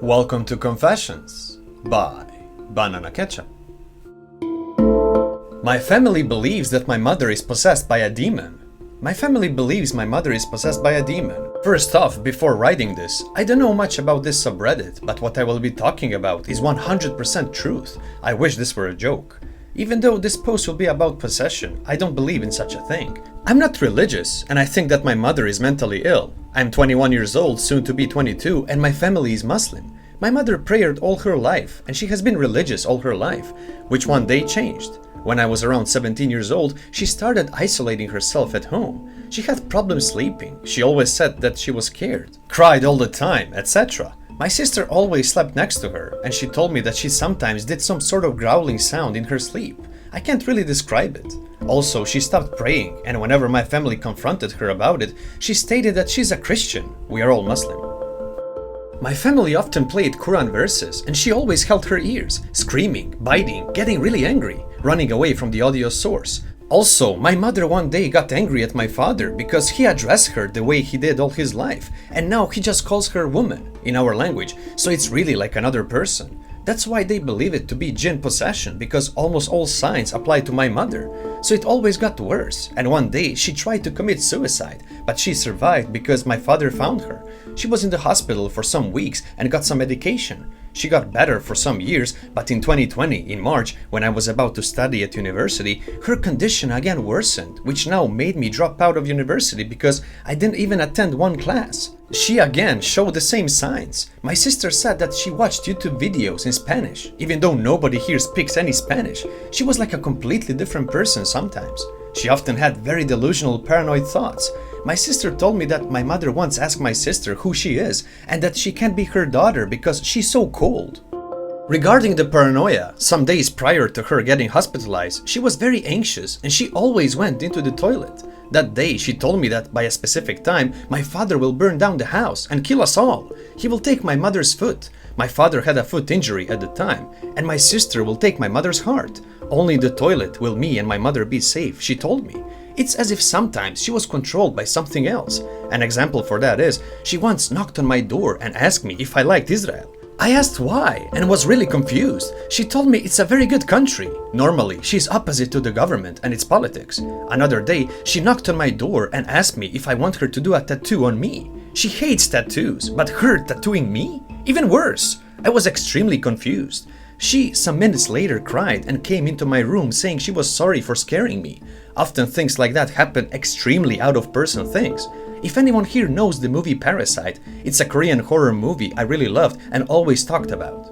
Welcome to Confessions by Banana Ketchup. My family believes that my mother is possessed by a demon. My family believes my mother is possessed by a demon. First off, before writing this, I don't know much about this subreddit, but what I will be talking about is 100% truth. I wish this were a joke. Even though this post will be about possession, I don't believe in such a thing. I'm not religious, and I think that my mother is mentally ill. I'm 21 years old, soon to be 22, and my family is Muslim. My mother prayed all her life, and she has been religious all her life, which one day changed. When I was around 17 years old, she started isolating herself at home. She had problems sleeping. She always said that she was scared, cried all the time, etc. My sister always slept next to her, and she told me that she sometimes did some sort of growling sound in her sleep. I can't really describe it. Also, she stopped praying, and whenever my family confronted her about it, she stated that she's a Christian. We are all Muslim. My family often played Quran verses, and she always held her ears, screaming, biting, getting really angry, running away from the audio source. Also, my mother one day got angry at my father because he addressed her the way he did all his life, and now he just calls her woman in our language, so it's really like another person. That's why they believe it to be jinn possession, because almost all signs apply to my mother. So it always got worse, and one day she tried to commit suicide, but she survived because my father found her. She was in the hospital for some weeks and got some medication. She got better for some years, but in 2020, in March, when I was about to study at university, her condition again worsened, which now made me drop out of university because I didn't even attend one class. She again showed the same signs. My sister said that she watched YouTube videos in Spanish, even though nobody here speaks any Spanish. She was like a completely different person sometimes. She often had very delusional, paranoid thoughts. My sister told me that my mother once asked my sister who she is and that she can't be her daughter because she's so cold. Regarding the paranoia, some days prior to her getting hospitalized, she was very anxious and she always went into the toilet. That day, she told me that by a specific time, my father will burn down the house and kill us all. He will take my mother's foot. My father had a foot injury at the time, and my sister will take my mother's heart. Only in the toilet will me and my mother be safe, she told me. It's as if sometimes she was controlled by something else. An example for that is, she once knocked on my door and asked me if I liked Israel. I asked why and was really confused. She told me it's a very good country. Normally, she's opposite to the government and its politics. Another day, she knocked on my door and asked me if I want her to do a tattoo on me. She hates tattoos, but her tattooing me? Even worse. I was extremely confused. She, some minutes later, cried and came into my room saying she was sorry for scaring me. Often things like that happen extremely out-of-person things. If anyone here knows the movie Parasite, it's a Korean horror movie I really loved and always talked about.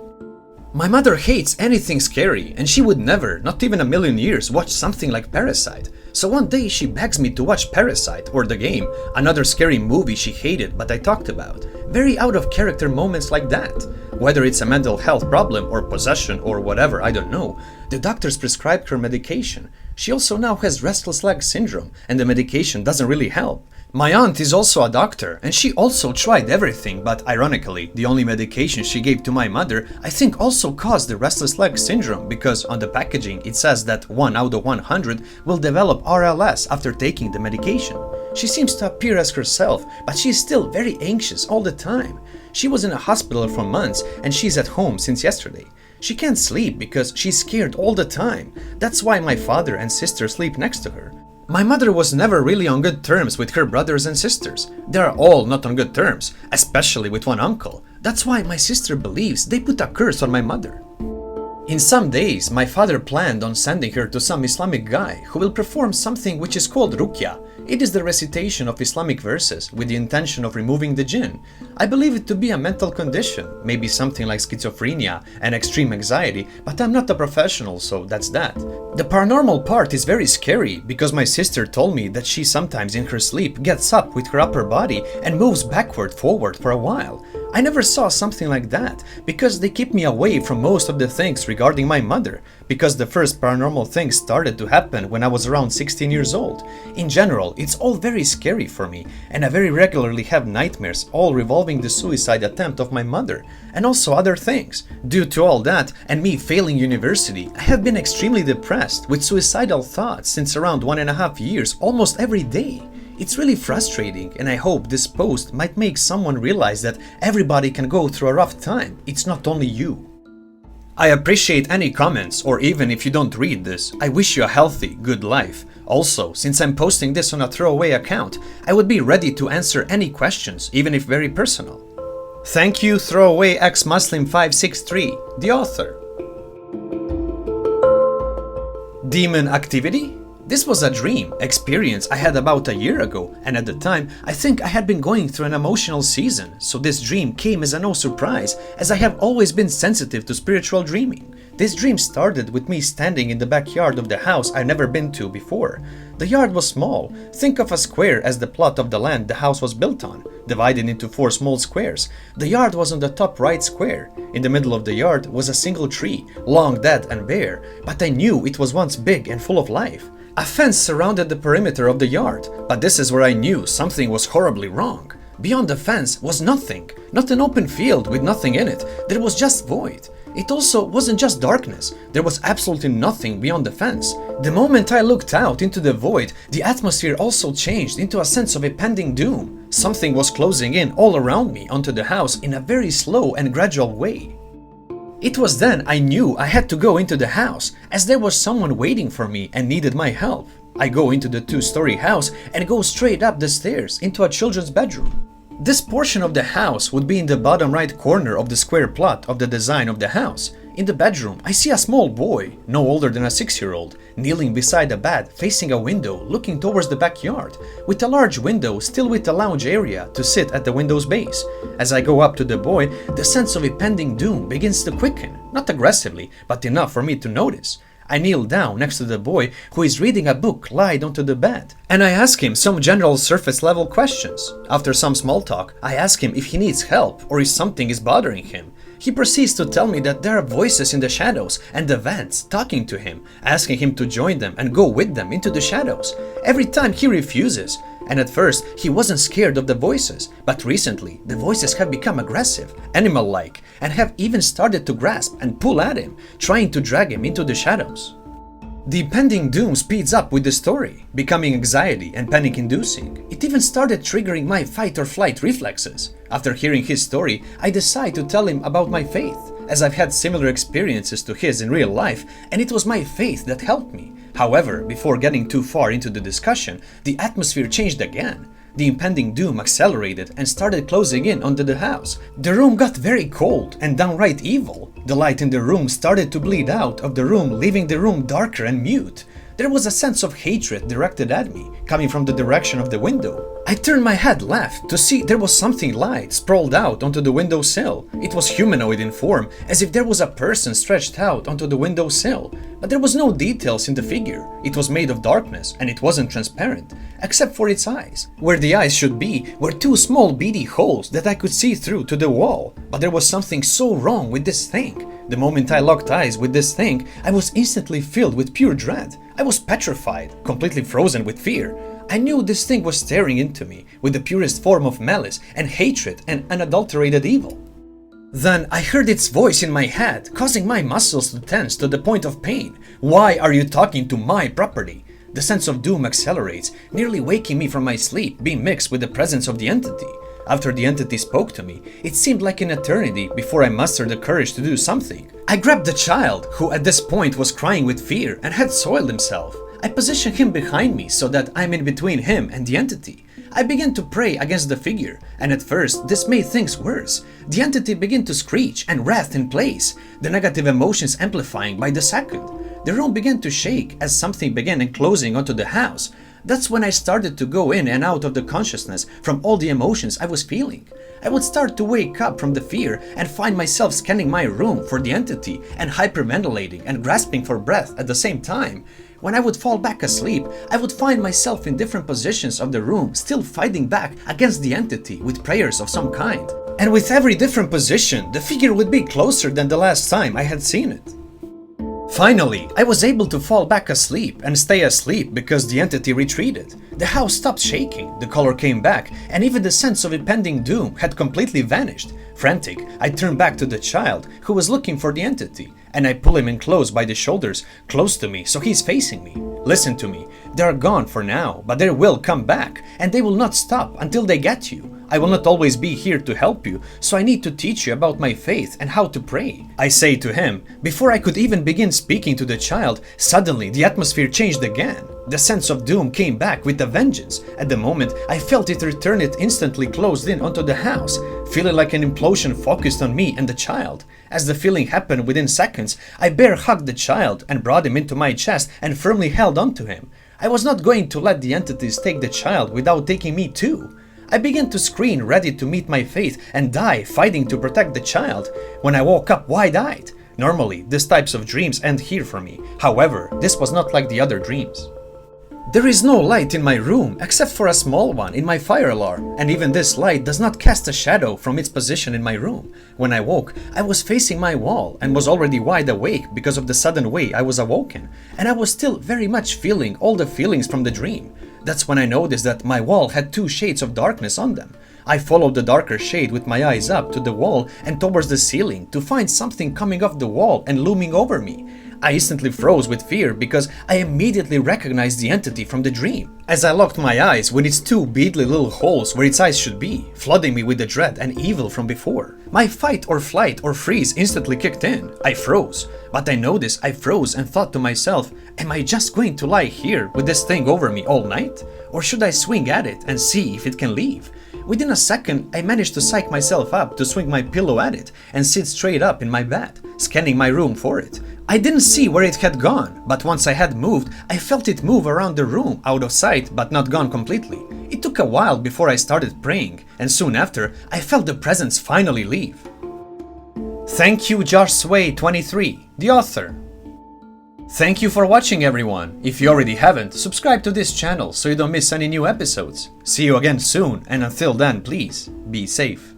My mother hates anything scary, and she would never, not even a million years, watch something like Parasite. So one day she begs me to watch Parasite, or The Game, another scary movie she hated but I talked about. Very out-of-character moments like that. Whether it's a mental health problem or possession or whatever, I don't know. The doctors prescribed her medication. She also now has restless leg syndrome, and the medication doesn't really help. My aunt is also a doctor, and she also tried everything, but ironically, the only medication she gave to my mother I think also caused the restless leg syndrome, because on the packaging it says that 1 out of 100 will develop RLS after taking the medication. She seems to appear as herself, but she's still very anxious all the time. She was in a hospital for months, and she's at home since yesterday. She can't sleep because she's scared all the time. That's why my father and sister sleep next to her. My mother was never really on good terms with her brothers and sisters. They are all not on good terms, especially with one uncle. That's why my sister believes they put a curse on my mother. In some days, my father planned on sending her to some Islamic guy who will perform something which is called ruqya. It is the recitation of Islamic verses with the intention of removing the jinn. I believe it to be a mental condition, maybe something like schizophrenia and extreme anxiety, but I'm not a professional, so that's that. The paranormal part is very scary because my sister told me that she sometimes in her sleep gets up with her upper body and moves backward forward for a while. I never saw something like that because they keep me away from most of the things regarding my mother, because the first paranormal things started to happen when I was around 16 years old. In general, it's all very scary for me, and I very regularly have nightmares all revolving the suicide attempt of my mother, and also other things. Due to all that and me failing university, I have been extremely depressed with suicidal thoughts since around 1.5 years, almost every day. It's really frustrating, and I hope this post might make someone realize that everybody can go through a rough time, it's not only you. I appreciate any comments, or even if you don't read this, I wish you a healthy, good life. Also, since I'm posting this on a throwaway account, I would be ready to answer any questions, even if very personal. Thank you, Throwaway X Muslim 563, the author. Demon activity? This was a dream experience I had about a year ago, and at the time I think I had been going through an emotional season, so this dream came as a no surprise, as I have always been sensitive to spiritual dreaming. This dream started with me standing in the backyard of the house I'd never been to before. The yard was small. Think of a square as the plot of the land the house was built on, divided into 4 small squares. The yard was on the top right square. In the middle of the yard was a single tree, long dead and bare, but I knew it was once big and full of life. A fence surrounded the perimeter of the yard, but this is where I knew something was horribly wrong. Beyond the fence was nothing, not an open field with nothing in it, there was just void. It also wasn't just darkness, there was absolutely nothing beyond the fence. The moment I looked out into the void, the atmosphere also changed into a sense of impending doom. Something was closing in all around me onto the house in a very slow and gradual way. It was then I knew I had to go into the house, as there was someone waiting for me and needed my help. I go into the 2-story house and go straight up the stairs into a children's bedroom. This portion of the house would be in the bottom right corner of the square plot of the design of the house. In the bedroom, I see a small boy, no older than a 6-year-old, kneeling beside a bed facing a window looking towards the backyard, with a large window still with a lounge area to sit at the window's base. As I go up to the boy, the sense of impending doom begins to quicken, not aggressively, but enough for me to notice. I kneel down next to the boy who is reading a book laid onto the bed, and I ask him some general surface level questions. After some small talk, I ask him if he needs help or if something is bothering him. He proceeds to tell me that there are voices in the shadows and the vents talking to him, asking him to join them and go with them into the shadows. Every time he refuses, and at first he wasn't scared of the voices, but recently the voices have become aggressive, animal-like, and have even started to grasp and pull at him, trying to drag him into the shadows. The impending doom speeds up with the story, becoming anxiety and panic-inducing. It even started triggering my fight-or-flight reflexes. After hearing his story, I decide to tell him about my faith, as I've had similar experiences to his in real life, and it was my faith that helped me. However, before getting too far into the discussion, the atmosphere changed again. The impending doom accelerated and started closing in onto the house. The room got very cold and downright evil. The light in the room started to bleed out of the room, leaving the room darker and mute. There was a sense of hatred directed at me, coming from the direction of the window. I turned my head left to see there was something light sprawled out onto the windowsill. It was humanoid in form, as if there was a person stretched out onto the windowsill. But there was no details in the figure. It was made of darkness, and it wasn't transparent, except for its eyes. Where the eyes should be were 2 small beady holes that I could see through to the wall. But there was something so wrong with this thing. The moment I locked eyes with this thing, I was instantly filled with pure dread. I was petrified, completely frozen with fear. I knew this thing was staring into me with the purest form of malice and hatred and unadulterated evil. Then I heard its voice in my head, causing my muscles to tense to the point of pain. Why are you talking to my property? The sense of doom accelerates, nearly waking me from my sleep, being mixed with the presence of the entity. After the entity spoke to me, it seemed like an eternity before I mustered the courage to do something. I grabbed the child, who at this point was crying with fear and had soiled himself. I positioned him behind me so that I'm in between him and the entity. I began to pray against the figure, and at first this made things worse. The entity began to screech and writhe in place, the negative emotions amplifying by the second. The room began to shake as something began enclosing onto the house. That's when I started to go in and out of the consciousness from all the emotions I was feeling. I would start to wake up from the fear and find myself scanning my room for the entity and hyperventilating and grasping for breath at the same time. When I would fall back asleep, I would find myself in different positions of the room, still fighting back against the entity with prayers of some kind. And with every different position, the figure would be closer than the last time I had seen it. Finally, I was able to fall back asleep and stay asleep because the entity retreated. The house stopped shaking, the color came back, and even the sense of impending doom had completely vanished. Frantic, I turned back to the child, who was looking for the entity, and I pull him in close by the shoulders, close to me, so he's facing me. Listen to me, they are gone for now, but they will come back, and they will not stop until they get you. I will not always be here to help you, so I need to teach you about my faith and how to pray. I say to him. Before I could even begin speaking to the child, suddenly the atmosphere changed again. The sense of doom came back with a vengeance. At the moment, I felt it return. It instantly closed in onto the house, feeling like an implosion focused on me and the child. As the feeling happened within seconds, I bear hugged the child and brought him into my chest and firmly held onto him. I was not going to let the entities take the child without taking me too. I began to scream, ready to meet my fate and die fighting to protect the child, when I woke up wide-eyed. Normally, these types of dreams end here for me. However, this was not like the other dreams. There is no light in my room except for a small one in my fire alarm, and even this light does not cast a shadow from its position in my room. When I woke, I was facing my wall and was already wide awake because of the sudden way I was awoken, and I was still very much feeling all the feelings from the dream. That's when I noticed that my wall had two shades of darkness on them. I followed the darker shade with my eyes up to the wall and towards the ceiling to find something coming off the wall and looming over me. I instantly froze with fear because I immediately recognized the entity from the dream, as I locked my eyes with its two beadly little holes where its eyes should be, flooding me with the dread and evil from before. My fight or flight or freeze instantly kicked in. I froze, but I noticed I froze and thought to myself, am I just going to lie here with this thing over me all night? Or should I swing at it and see if it can leave? Within a second, I managed to psych myself up to swing my pillow at it and sit straight up in my bed, scanning my room for it. I didn't see where it had gone, but once I had moved, I felt it move around the room, out of sight but not gone completely. It took a while before I started praying, and soon after, I felt the presence finally leave. Thank you, Joshsway23, the author. Thank you for watching, everyone. If you already haven't, subscribe to this channel so you don't miss any new episodes. See you again soon, and until then, please, be safe.